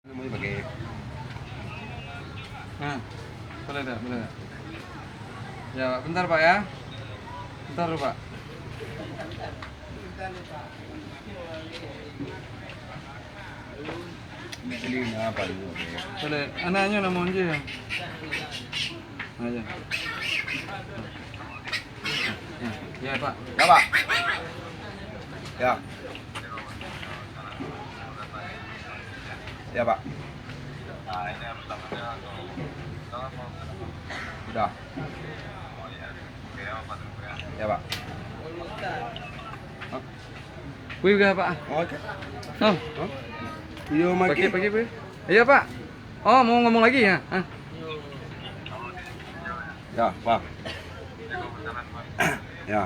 Namanya pakai. Nah, boleh tak? Boleh tak? Ya, Pak. Bentar Pak ya. Bentar Pak. Ini apa dulu? Boleh. Anaknya nama aja ya. Aja. Ya Pak. Ya Pak. Ya. Ya Pak. Udah. Ya Pak. Wih gak Pak? Oke. Oh, Iya pakai. Iya Pak. Oh, mau ngomong lagi ya? Hah? Ya Pak. Ya.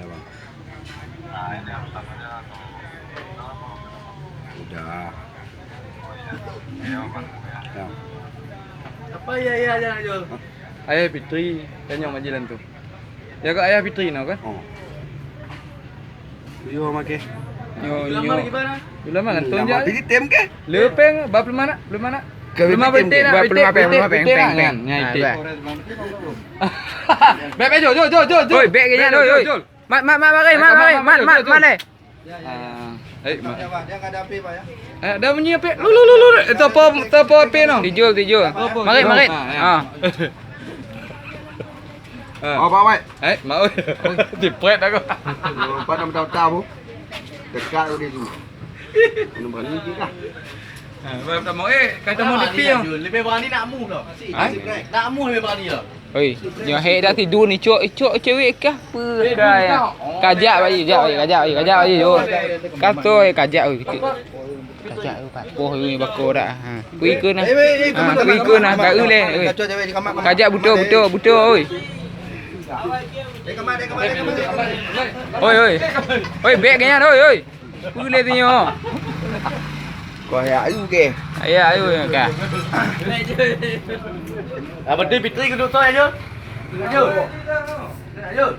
Ya Pak. Udah. Ya. Apa ya Jul? Ayah Fitri, kayaknya majilan tuh. Ya kak ayah Fitri no kan? Oh. Iya make. Lama gimana? Belum mana tuh Nama aja. pilih tem ke? Lepeng, bab belum mana? Belum mana? Belum Belum tem, bete nak, belum apa, belum apa, bete peng. kan? Ya Nah, itu. bah. Beb, Jol. Oi, bek kayaknya oi. Mat mana? Eh, Ya Pak, dia enggak ada api Pak ya. dah menyiap ya. Lu. Topo api no. Dijul. Mari. Ah. Oh Pak Wai. Mau. Dipret aku. Pak nam tahu. Dekat udah tu. Mana berani juga. Beb dah mau kata mau dipi yo. Lebih berani nak mu dah. Hah? Nak mu lebih berani dah. Oi, jangan hek dah tidur ni cok cewek kah? Perai. Kajak bagi, kajak bagi jo. Katoi kajak oi. Kajak oi pak. Poh oi bako dah. Ha. Kui ke nah. Kui ke nah ka oi le. Kacau cewek di kamar. Kajak buto oi. Di kamar. Oi, beg kenya oi. Kui le tinyo. Kau ya ayu ke? Ayo ka. Ah, benda Fitri keduk tu aja. Jul.